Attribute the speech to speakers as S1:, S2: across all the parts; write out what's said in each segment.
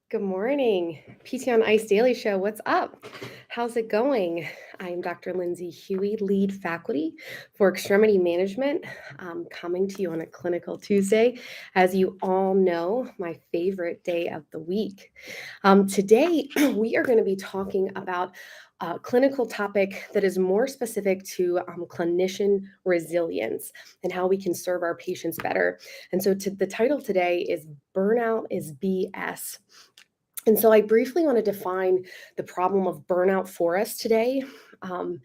S1: Good morning. PT on Ice Daily Show. What's up? How's it going? I'm Dr. Lindsay Huey, lead faculty for extremity management, coming to you on a clinical Tuesday. As you all know, my favorite day of the week. Today, we are going to be talking about a clinical topic that is more specific to clinician resilience and how we can serve our patients better. And so, the title today is Burnout is BS. And so I briefly want to define the problem of burnout for us today. Um,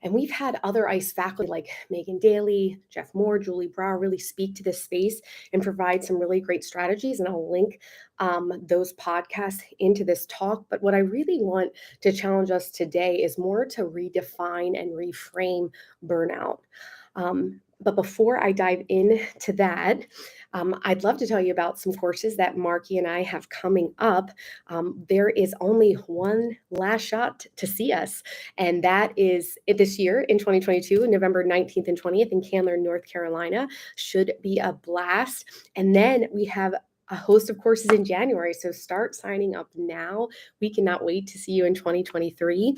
S1: and we've had other ICE faculty like Megan Daly, Jeff Moore, Julie Brower really speak to this space and provide some really great strategies. And I'll link those podcasts into this talk. But what I really want to challenge us today is more to redefine and reframe burnout. But before I dive into that, I'd love to tell you about some courses that Marky and I have coming up. There is only one last shot to see us, and that is this year in 2022, November 19th and 20th in Candler, North Carolina. Should be a blast. And then we have a host of courses in January. So start signing up now. We cannot wait to see you in 2023.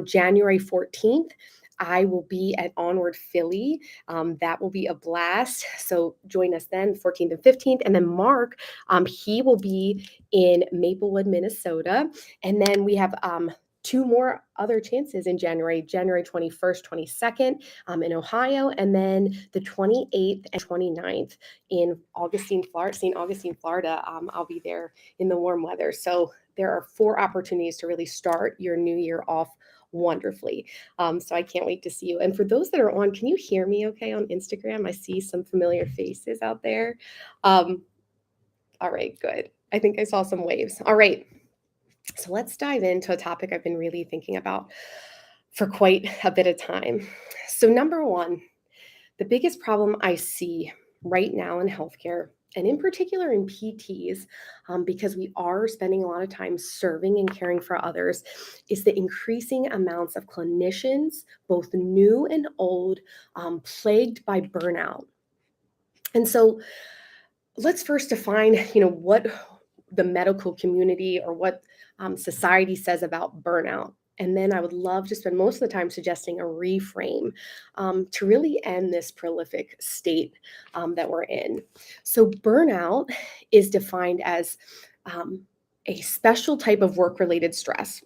S1: January 14th. I will be at Onward Philly. That will be a blast. So join us then, 14th and 15th. And then Mark, he will be in Maplewood, Minnesota. And then we have two more other chances in January 21st, 22nd in Ohio, and then the 28th and 29th in St. Augustine, Florida. I'll be there in the warm weather. So there are 4 opportunities to really start your new year off wonderfully. So I can't wait to see you. And for those that are on, can you hear me okay on Instagram? I see some familiar faces out there. All right, good. I think I saw some waves. All right. So let's dive into a topic I've been really thinking about for quite a bit of time. So, number one, the biggest problem I see right now in healthcare, and in particular in PTs, because we are spending a lot of time serving and caring for others, is the increasing amounts of clinicians, both new and old, plagued by burnout. And so let's first define, what the medical community or what society says about burnout. And then I would love to spend most of the time suggesting a reframe to really end this prolific state that we're in. So, burnout is defined as a special type of work related stress.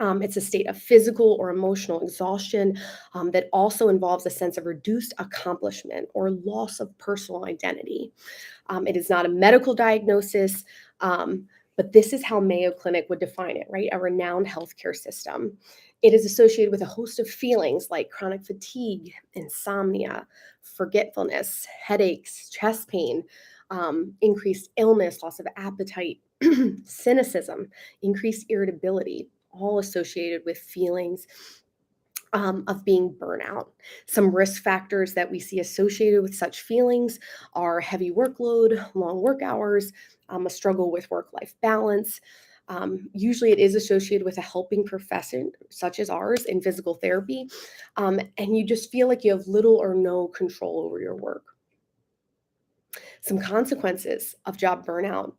S1: It's a state of physical or emotional exhaustion that also involves a sense of reduced accomplishment or loss of personal identity. It is not a medical diagnosis, but this is how Mayo Clinic would define it, right? A renowned healthcare system. It is associated with a host of feelings like chronic fatigue, insomnia, forgetfulness, headaches, chest pain, increased illness, loss of appetite, cynicism, increased irritability, all associated with feelings of being burnout. Some risk factors that we see associated with such feelings are heavy workload, long work hours, a struggle with work life balance. Usually, it is associated with a helping profession, such as ours in physical therapy, and you just feel like you have little or no control over your work. Some consequences of job burnout.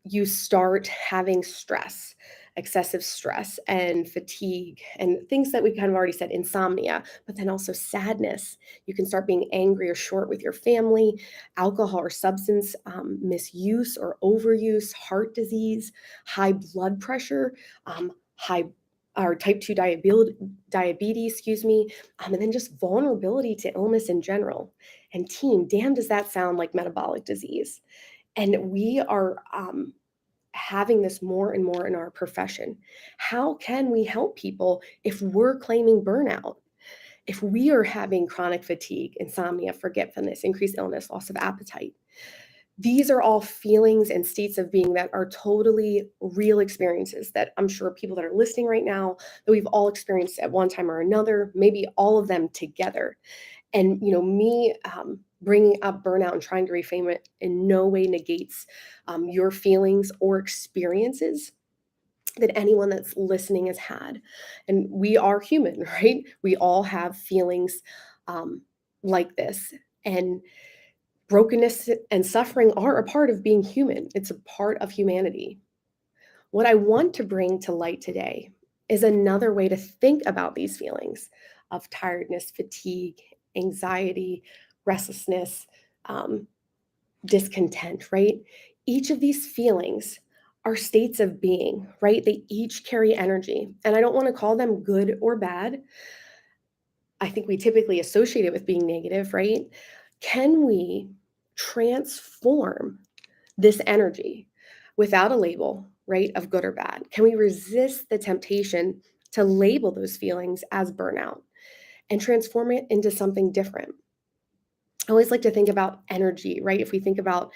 S1: You start having stress, excessive stress and fatigue, and things that we kind of already said, insomnia, but then also sadness. You can start being angry or short with your family, alcohol or substance misuse or overuse, heart disease, high blood pressure, high or type 2 diabetes, and then just vulnerability to illness in general. And team, damn, does that sound like metabolic disease? And we are having this more and more in our profession. How can we help people if we're claiming burnout? If we are having chronic fatigue, insomnia, forgetfulness, increased illness, loss of appetite? These are all feelings and states of being that are totally real experiences that I'm sure people that are listening right now, that we've all experienced at one time or another, maybe all of them together. And me bringing up burnout and trying to reframe it in no way negates your feelings or experiences that anyone that's listening has had. And we are human, right? We all have feelings like this. And brokenness and suffering are a part of being human. It's a part of humanity. What I want to bring to light today is another way to think about these feelings of tiredness, fatigue, anxiety, restlessness, um, discontent, right? Each of these feelings are states of being, right? They each carry energy. And I don't want to call them good or bad. I think we typically associate it with being negative, right? Can we transform this energy without a label, right, of good or bad? Can we resist the temptation to label those feelings as burnout and transform it into something different? I always like to think about energy, right? If we think about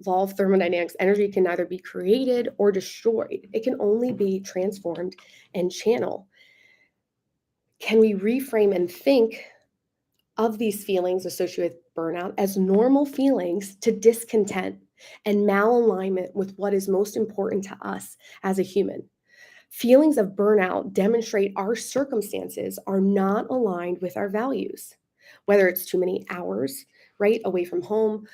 S1: law of thermodynamics, energy can neither be created or destroyed. It can only be transformed and channeled. Can we reframe and think of these feelings associated with burnout as normal feelings to discontent and malalignment with what is most important to us as a human? Feelings of burnout demonstrate our circumstances are not aligned with our values, whether it's too many hours, right, away from home,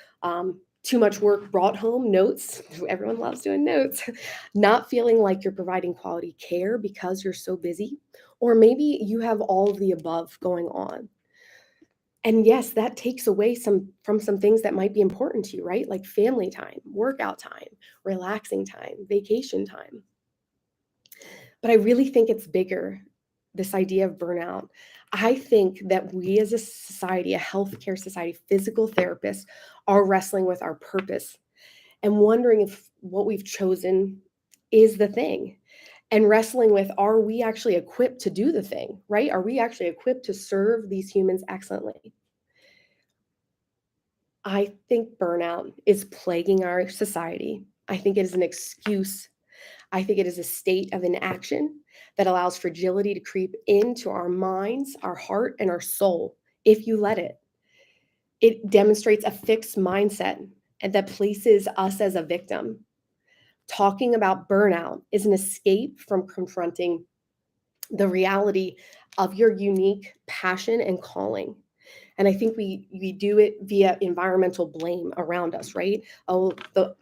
S1: too much work brought home, notes, everyone loves doing notes, not feeling like you're providing quality care because you're so busy, or maybe you have all of the above going on. And yes, that takes away some things that might be important to you, right? Like family time, workout time, relaxing time, vacation time. But I really think it's bigger, this idea of burnout. I think that we as a society, a healthcare society, physical therapists are wrestling with our purpose and wondering if what we've chosen is the thing, and wrestling with, are we actually equipped to do the thing, right? Are we actually equipped to serve these humans excellently? I think burnout is plaguing our society. I think it is an excuse. I think it is a state of inaction that allows fragility to creep into our minds, our heart, and our soul if you let it. It demonstrates a fixed mindset and that places us as a victim. Talking about burnout is an escape from confronting the reality of your unique passion and calling. And I think we do it via environmental blame around us, right? Oh,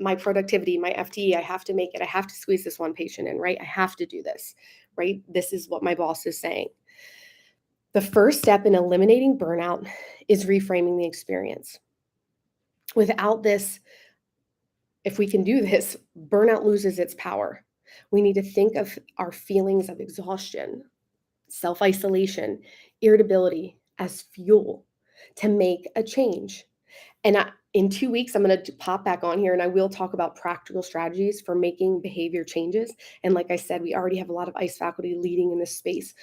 S1: my productivity, my FTE, I have to make it. I have to squeeze this one patient in, right? I have to do this, right? This is what my boss is saying. The first step in eliminating burnout is reframing the experience. Without this, if we can do this, burnout loses its power. We need to think of our feelings of exhaustion, self isolation, irritability as fuel to make a change. And in 2 weeks, I'm going to pop back on here and I will talk about practical strategies for making behavior changes. And like I said, we already have a lot of ICE faculty leading in this space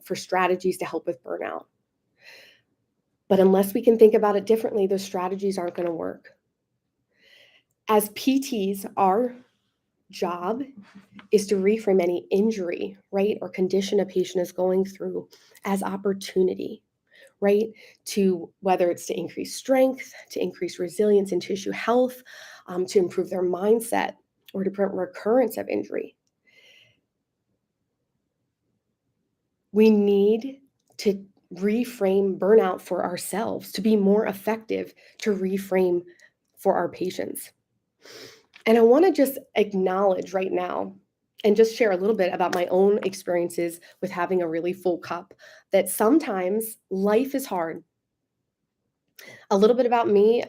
S1: for strategies to help with burnout. But unless we can think about it differently, those strategies aren't going to work. As PTs, our job is to reframe any injury, right, or condition a patient is going through as opportunity, right? To whether it's to increase strength, to increase resilience and tissue health, to improve their mindset, or to prevent recurrence of injury. We need to reframe burnout for ourselves to be more effective, to reframe for our patients. And I want to just acknowledge right now and just share a little bit about my own experiences with having a really full cup, that sometimes life is hard. A little bit about me.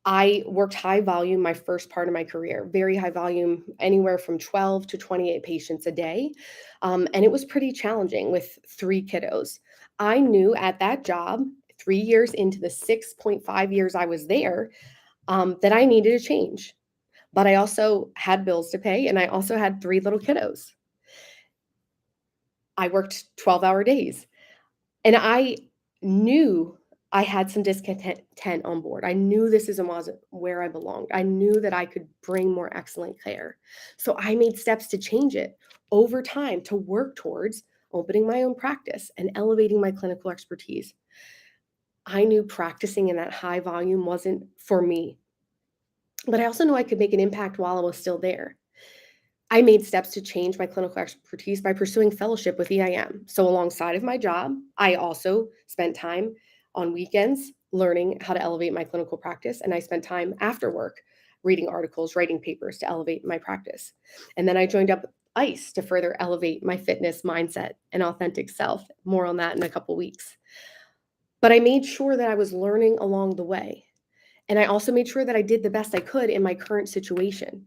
S1: I worked high volume my first part of my career, very high volume, anywhere from 12 to 28 patients a day. And it was pretty challenging with 3 kiddos. I knew at that job, 3 years into the 6.5 years I was there, that I needed a change. But I also had bills to pay and I also had 3 little kiddos. I worked 12-hour days. And I knew I had some discontent on board. I knew this wasn't where I belonged. I knew that I could bring more excellent care. So I made steps to change it over time to work towards opening my own practice and elevating my clinical expertise. I knew practicing in that high volume wasn't for me, but I also knew I could make an impact while I was still there. I made steps to change my clinical expertise by pursuing fellowship with EIM. So alongside of my job, I also spent time on weekends learning how to elevate my clinical practice. And I spent time after work reading articles, writing papers to elevate my practice. And then I joined up ICE to further elevate my fitness mindset and authentic self. More on that in a couple weeks. But I made sure that I was learning along the way. And I also made sure that I did the best I could in my current situation.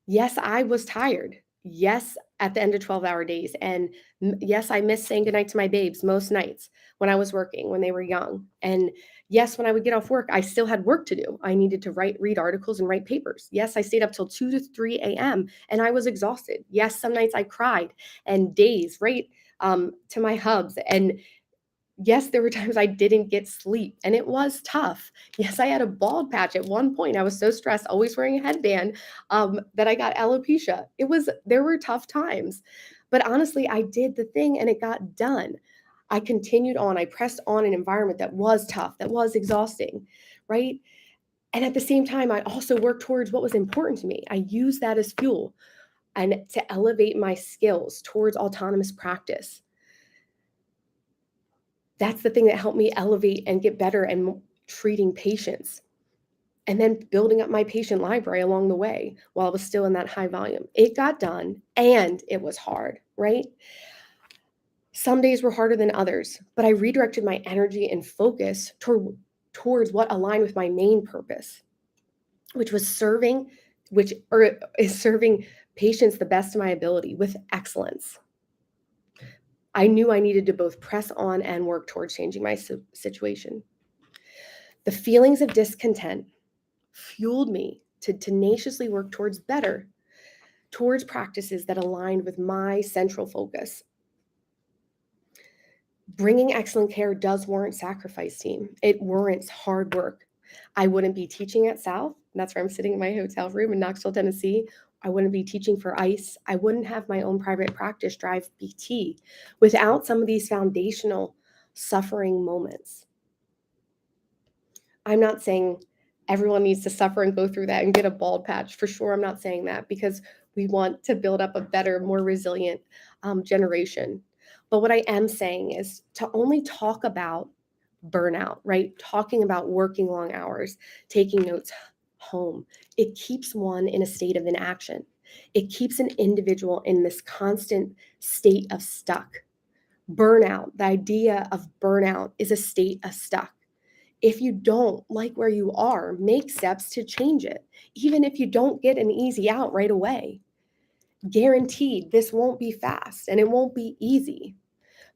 S1: Yes, I was tired. Yes, at the end of 12-hour days. And yes, I missed saying goodnight to my babes most nights when I was working, when they were young. And yes, when I would get off work, I still had work to do. I needed to read articles and write papers. Yes, I stayed up till 2 to 3 a.m. and I was exhausted. Yes, some nights I cried and days, right, to my hubs. And yes, there were times I didn't get sleep and it was tough. Yes, I had a bald patch at one point. I was so stressed, always wearing a headband, that I got alopecia. There were tough times, but honestly, I did the thing and it got done. I continued on. I pressed on an environment that was tough, that was exhausting, right? And at the same time, I also worked towards what was important to me. I used that as fuel and to elevate my skills towards autonomous practice. That's the thing that helped me elevate and get better and treating patients. And then building up my patient library along the way while I was still in that high volume. It got done and it was hard, right? Some days were harder than others, but I redirected my energy and focus towards what aligned with my main purpose, which was is serving patients the best of my ability with excellence. I knew I needed to both press on and work towards changing my situation. The feelings of discontent fueled me to tenaciously work towards practices that aligned with my central focus. Bringing excellent care does warrant sacrifice, team. It warrants hard work. I wouldn't be teaching at South. That's where I'm sitting in my hotel room in Knoxville, Tennessee. I wouldn't be teaching for ICE. I wouldn't have my own private practice drive PT without some of these foundational suffering moments. I'm not saying everyone needs to suffer and go through that and get a bald patch. For sure, I'm not saying that because we want to build up a better, more resilient generation. But what I am saying is to only talk about burnout, right? Talking about working long hours, taking notes home. It keeps one in a state of inaction. It keeps an individual in this constant state of stuck. Burnout, the idea of burnout is a state of stuck. If you don't like where you are, make steps to change it, even if you don't get an easy out right away. Guaranteed, this won't be fast and it won't be easy.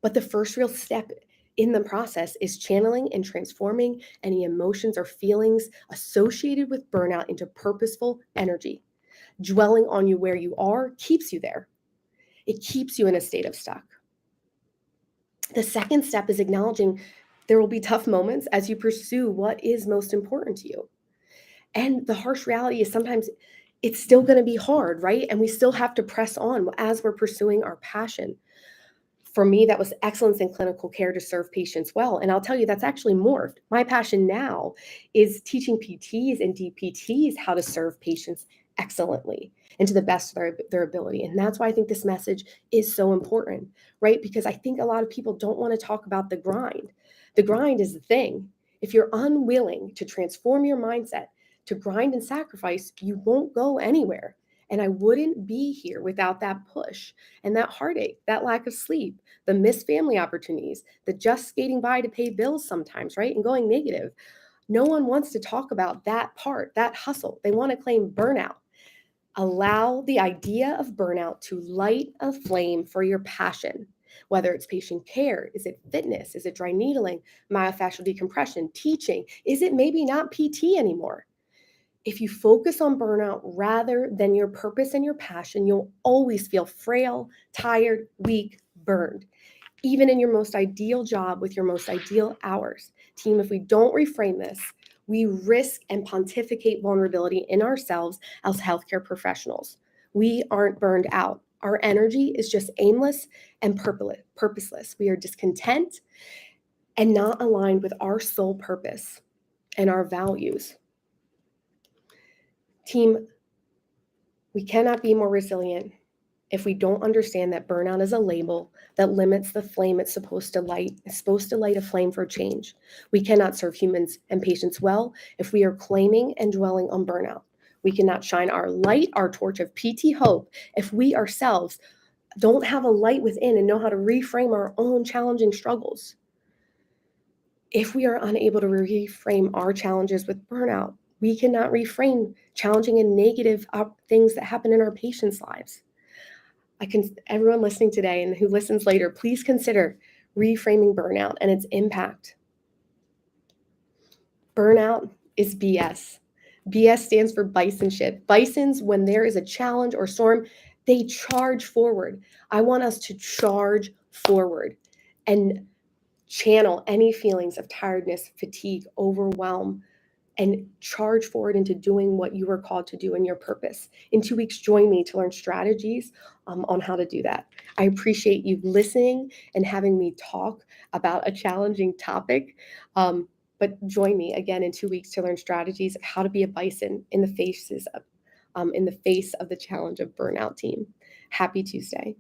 S1: But the first real step in the process is channeling and transforming any emotions or feelings associated with burnout into purposeful energy. Dwelling on you where you are keeps you there. It keeps you in a state of stuck. The second step is acknowledging there will be tough moments as you pursue what is most important to you. And the harsh reality is sometimes it's still going to be hard, right? And we still have to press on as we're pursuing our passion. For me, that was excellence in clinical care to serve patients well. And I'll tell you, that's actually morphed. My passion now is teaching PTs and DPTs how to serve patients excellently and to the best of their ability. And that's why I think this message is so important, right? Because I think a lot of people don't want to talk about the grind. The grind is the thing. If you're unwilling to transform your mindset, to grind and sacrifice, you won't go anywhere. And I wouldn't be here without that push and that heartache, that lack of sleep, the missed family opportunities, the just skating by to pay bills sometimes, right? And going negative. No one wants to talk about that part, that hustle. They want to claim burnout. Allow the idea of burnout to light a flame for your passion. Whether it's patient care, is it fitness, is it dry needling, myofascial decompression, teaching, is it maybe not PT anymore? If you focus on burnout rather than your purpose and your passion, you'll always feel frail, tired, weak, burned, even in your most ideal job with your most ideal hours. Team, if we don't reframe this, we risk and pontificate vulnerability in ourselves as healthcare professionals. We aren't burned out. Our energy is just aimless and purposeless. We are discontent and not aligned with our sole purpose and our values. Team, we cannot be more resilient if we don't understand that burnout is a label that limits the flame it's supposed to light. It's supposed to light a flame for change. We cannot serve humans and patients well if we are claiming and dwelling on burnout. We cannot shine our light, our torch of PT hope, if we ourselves don't have a light within and know how to reframe our own challenging struggles. If we are unable to reframe our challenges with burnout, we cannot reframe challenging and negative things that happen in our patients' lives. Everyone listening today and who listens later, please consider reframing burnout and its impact. Burnout is BS. BS stands for bisonship. Bisons, when there is a challenge or storm, they charge forward. I want us to charge forward and channel any feelings of tiredness, fatigue, overwhelm, and charge forward into doing what you are called to do in your purpose. In 2 weeks, join me to learn strategies on how to do that. I appreciate you listening and having me talk about a challenging topic. But join me again in 2 weeks to learn strategies of how to be a bison in the face of the challenge of burnout team. Happy Tuesday.